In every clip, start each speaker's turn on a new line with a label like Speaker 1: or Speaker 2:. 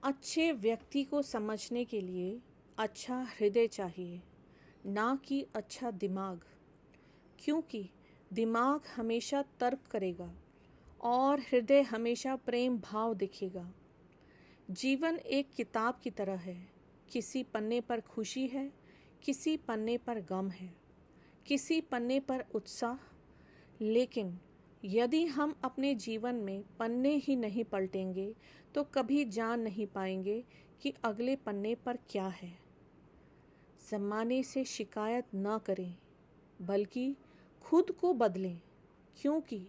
Speaker 1: अच्छे व्यक्ति को समझने के लिए अच्छा हृदय चाहिए, ना कि अच्छा दिमाग। क्योंकि दिमाग हमेशा तर्क करेगा और हृदय हमेशा प्रेम भाव दिखेगा। जीवन एक किताब की तरह है। किसी पन्ने पर खुशी है, किसी पन्ने पर गम है, किसी पन्ने पर उत्साह। लेकिन यदि हम अपने जीवन में पन्ने ही नहीं पलटेंगे तो कभी जान नहीं पाएंगे कि अगले पन्ने पर क्या है। ज़माने से शिकायत न करें, बल्कि खुद को बदलें। क्योंकि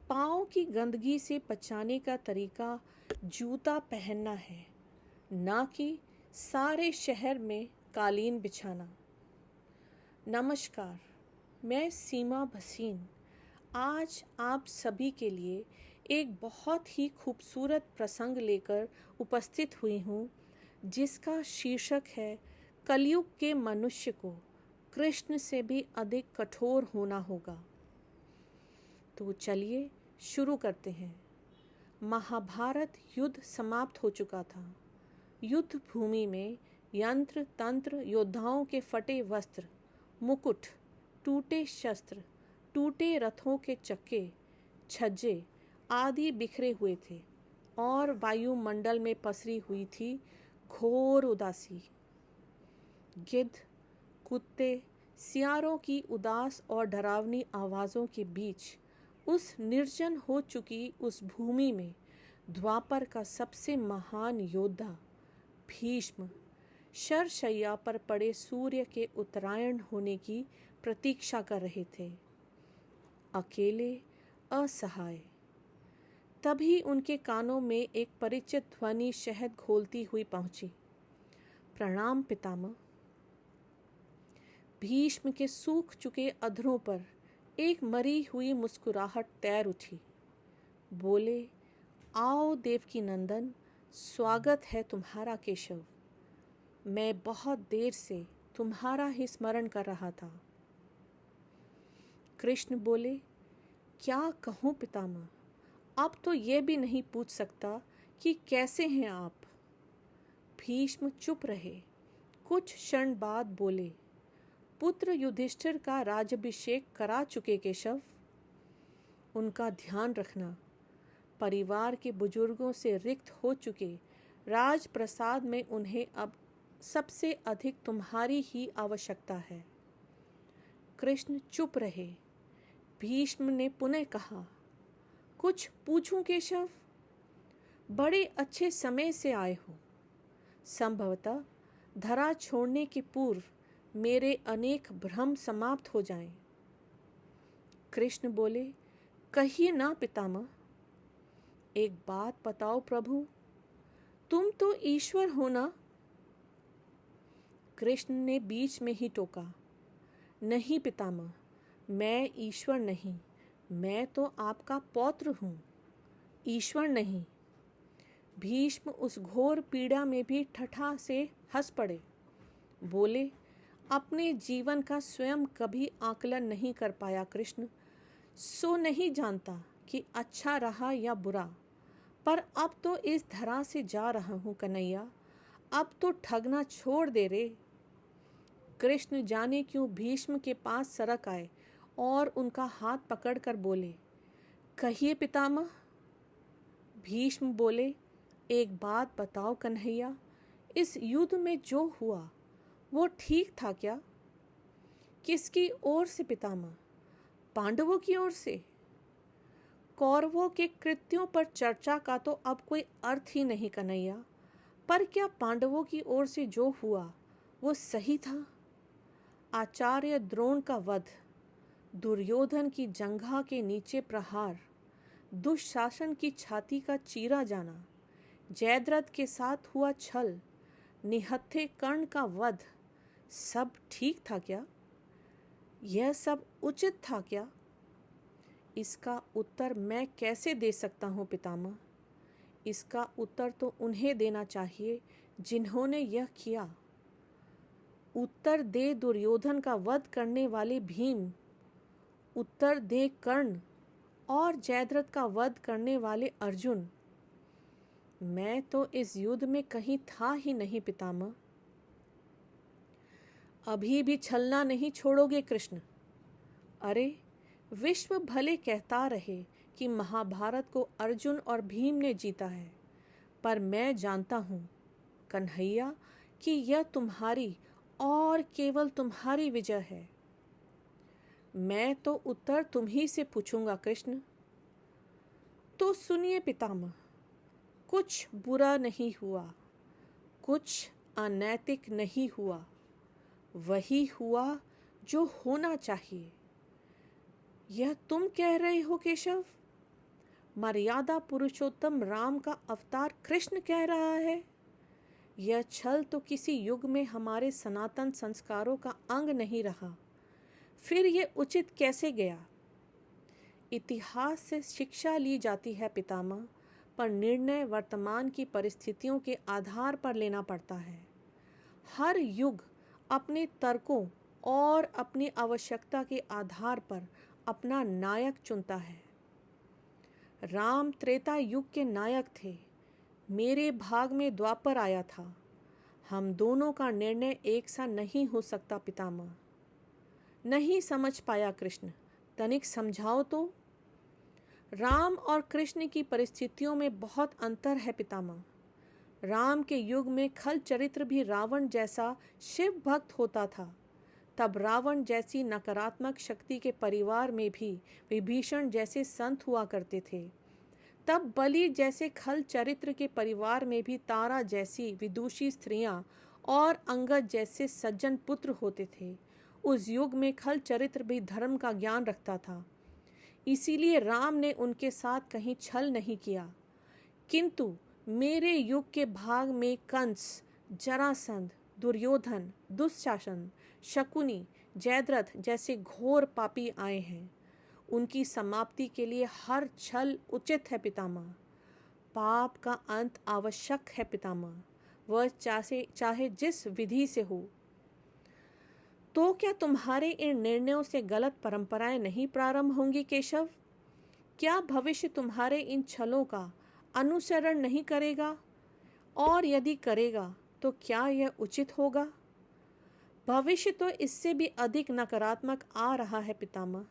Speaker 1: पाँव की गंदगी से बचाने का तरीका जूता पहनना है, ना कि सारे शहर में कालीन बिछाना। नमस्कार, मैं सीमा भसीन आज आप सभी के लिए एक बहुत ही खूबसूरत प्रसंग लेकर उपस्थित हुई हूँ, जिसका शीर्षक है कलयुग के मनुष्य को कृष्ण से भी अधिक कठोर होना होगा। तो चलिए शुरू करते हैं। महाभारत युद्ध समाप्त हो चुका था। युद्ध भूमि में यंत्र तंत्र, योद्धाओं के फटे वस्त्र, मुकुट, टूटे शस्त्र, टूटे रथों के चक्के, छज्जे आदि बिखरे हुए थे और वायुमंडल में पसरी हुई थी घोर उदासी। गिद्ध, कुत्ते, सियारों की उदास और डरावनी आवाज़ों के बीच उस निर्जन हो चुकी उस भूमि में द्वापर का सबसे महान योद्धा भीष्म शरशय्या पर पड़े सूर्य के उत्तरायण होने की प्रतीक्षा कर रहे थे, अकेले, असहाय। तभी उनके कानों में एक परिचित ध्वनि शहद घोलती हुई पहुंची। प्रणाम पितामह। भीष्म के सूख चुके अधरों पर एक मरी हुई मुस्कुराहट तैर उठी। बोले, आओ देवकी नंदन, स्वागत है तुम्हारा केशव। मैं बहुत देर से तुम्हारा ही स्मरण कर रहा था। कृष्ण बोले, क्या कहूँ पितामह, अब तो ये भी नहीं पूछ सकता कि कैसे हैं आप। भीष्म चुप रहे। कुछ क्षण बाद बोले, पुत्र युधिष्ठिर का राज्याभिषेक करा चुके केशव। उनका ध्यान रखना। परिवार के बुजुर्गों से रिक्त हो चुके राजप्रसाद में उन्हें अब सबसे अधिक तुम्हारी ही आवश्यकता है। कृष्ण चुप रहे। भीष्म ने पुनः कहा, कुछ पूछूं केशव? बड़े अच्छे समय से आए हो। संभवतः धरा छोड़ने के पूर्व मेरे अनेक भ्रम समाप्त हो जाएं। कृष्ण बोले, कहिए ना पितामह। एक बात बताओ प्रभु, तुम तो ईश्वर हो ना? कृष्ण ने बीच में ही टोका, नहीं पितामह, मैं ईश्वर नहीं, मैं तो आपका पौत्र हूँ, ईश्वर नहीं। भीष्म उस घोर पीड़ा में भी ठठा से हंस पड़े। बोले, अपने जीवन का स्वयं कभी आकलन नहीं कर पाया कृष्ण, सो नहीं जानता कि अच्छा रहा या बुरा। पर अब तो इस धरा से जा रहा हूँ कन्हैया, अब तो ठगना छोड़ दे रे। कृष्ण जाने क्यों भीष्म के पास सरक आए और उनका हाथ पकड़कर बोले, कहिए पितामह। भीष्म बोले, एक बात बताओ कन्हैया, इस युद्ध में जो हुआ वो ठीक था क्या? किसकी ओर से पितामह? पांडवों की ओर से? कौरवों के कृत्यों पर चर्चा का तो अब कोई अर्थ ही नहीं कन्हैया, पर क्या पांडवों की ओर से जो हुआ वो सही था? आचार्य द्रोण का वध, दुर्योधन की जंघा के नीचे प्रहार, दुशासन की छाती का चीरा जाना, जयद्रथ के साथ हुआ छल, निहत्थे कर्ण का वध, सब ठीक था क्या? यह सब उचित था क्या? इसका उत्तर मैं कैसे दे सकता हूँ पितामह? इसका उत्तर तो उन्हें देना चाहिए जिन्होंने यह किया। उत्तर दे दुर्योधन का वध करने वाले भीम, उत्तर दे कर्ण और जयद्रथ का वध करने वाले अर्जुन। मैं तो इस युद्ध में कहीं था ही नहीं पितामह। अभी भी छलना नहीं छोड़ोगे कृष्ण? अरे, विश्व भले कहता रहे कि महाभारत को अर्जुन और भीम ने जीता है, पर मैं जानता हूँ कन्हैया कि यह तुम्हारी और केवल तुम्हारी विजय है। मैं तो उत्तर तुम ही से पूछूंगा कृष्ण। तो सुनिए पितामह, कुछ बुरा नहीं हुआ, कुछ अनैतिक नहीं हुआ, वही हुआ जो होना चाहिए। यह तुम कह रहे हो केशव? मर्यादा पुरुषोत्तम राम का अवतार कृष्ण कह रहा है। यह छल तो किसी युग में हमारे सनातन संस्कारों का अंग नहीं रहा, फिर यह उचित कैसे गया? इतिहास से शिक्षा ली जाती है पितामह, पर निर्णय वर्तमान की परिस्थितियों के आधार पर लेना पड़ता है। हर युग अपने तर्कों और अपनी आवश्यकता के आधार पर अपना नायक चुनता है। राम त्रेता युग के नायक थे, मेरे भाग में द्वापर आया था। हम दोनों का निर्णय एक सा नहीं हो सकता पितामह। नहीं समझ पाया कृष्ण, तनिक समझाओ तो। राम और कृष्ण की परिस्थितियों में बहुत अंतर है पितामह। राम के युग में खल चरित्र भी रावण जैसा शिव भक्त होता था। तब रावण जैसी नकारात्मक शक्ति के परिवार में भी विभीषण जैसे संत हुआ करते थे। तब बलि जैसे खल चरित्र के परिवार में भी तारा जैसी विदुषी स्त्रियां और अंगद जैसे सज्जन पुत्र होते थे। उस युग में खल चरित्र भी धर्म का ज्ञान रखता था, इसीलिए राम ने उनके साथ कहीं छल नहीं किया। किंतु मेरे युग के भाग में कंस, जरासंध, दुर्योधन, दुशासन, शकुनी, जयद्रथ जैसे घोर पापी आए हैं। उनकी समाप्ति के लिए हर छल उचित है पितामह। पाप का अंत आवश्यक है पितामह, वह चाहे जिस विधि से हो। तो क्या तुम्हारे इन निर्णयों से गलत परंपराएं नहीं प्रारंभ होंगी केशव? क्या भविष्य तुम्हारे इन छलों का अनुसरण नहीं करेगा? और यदि करेगा तो क्या यह उचित होगा? भविष्य तो इससे भी अधिक नकारात्मक आ रहा है पितामह।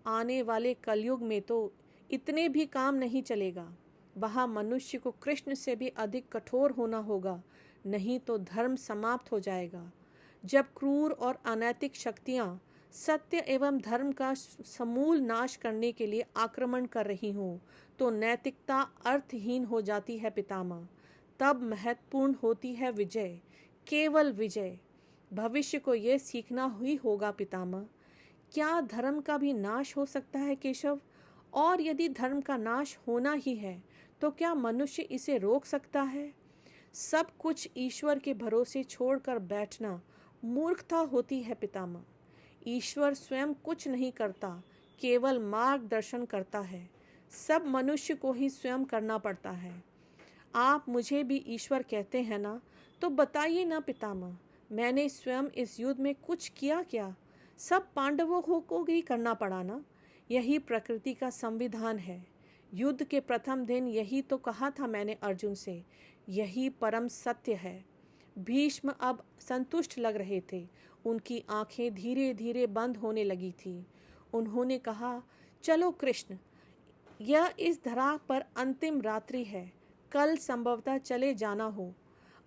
Speaker 1: आने वाले कलयुग में तो इतने भी काम नहीं चलेगा। वहाँ मनुष्य को कृष्ण से भी अधिक कठोर होना होगा, नहीं तो धर्म समाप्त हो जाएगा। जब क्रूर और अनैतिक शक्तियाँ सत्य एवं धर्म का समूल नाश करने के लिए आक्रमण कर रही हों, तो नैतिकता अर्थहीन हो जाती है पितामह। तब महत्वपूर्ण होती है विजय, केवल विजय। भविष्य को यह सीखना ही होगा पितामह। क्या धर्म का भी नाश हो सकता है केशव? और यदि धर्म का नाश होना ही है तो क्या मनुष्य इसे रोक सकता है? सब कुछ ईश्वर के भरोसे छोड़कर बैठना मूर्खता होती है पितामह। ईश्वर स्वयं कुछ नहीं करता, केवल मार्गदर्शन करता है। सब मनुष्य को ही स्वयं करना पड़ता है। आप मुझे भी ईश्वर कहते हैं ना, तो बताइए ना पितामह, मैंने स्वयं इस युद्ध में कुछ किया क्या? सब पांडवों को ही करना पड़ा ना। यही प्रकृति का संविधान है। युद्ध के प्रथम दिन यही तो कहा था मैंने अर्जुन से, यही परम सत्य है। भीष्म अब संतुष्ट लग रहे थे। उनकी आंखें धीरे धीरे बंद होने लगी थी। उन्होंने कहा, चलो कृष्ण, यह इस धरा पर अंतिम रात्रि है। कल संभवतः चले जाना हो।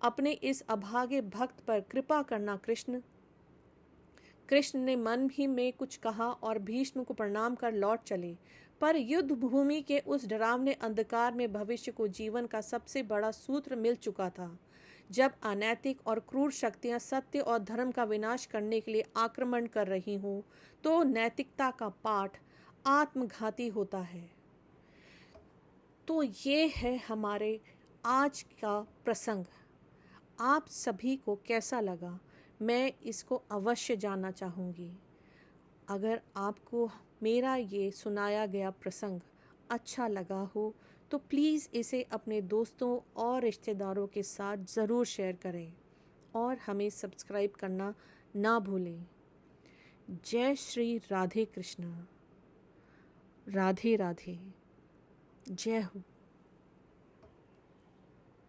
Speaker 1: अपने इस अभागे भक्त पर कृपा करना कृष्ण। कृष्ण ने मन ही में कुछ कहा और भीष्म को प्रणाम कर लौट चले। पर युद्ध भूमि के उस डरावने अंधकार में भविष्य को जीवन का सबसे बड़ा सूत्र मिल चुका था। जब अनैतिक और क्रूर शक्तियां सत्य और धर्म का विनाश करने के लिए आक्रमण कर रही हों, तो नैतिकता का पाठ आत्मघाती होता है। तो ये है हमारे आज का प्रसंग। आप सभी को कैसा लगा, मैं इसको अवश्य जानना चाहूँगी। अगर आपको मेरा ये सुनाया गया प्रसंग अच्छा लगा हो तो प्लीज़ इसे अपने दोस्तों और रिश्तेदारों के साथ ज़रूर शेयर करें और हमें सब्सक्राइब करना ना भूलें। जय श्री राधे कृष्ण। राधे राधे। जय हो।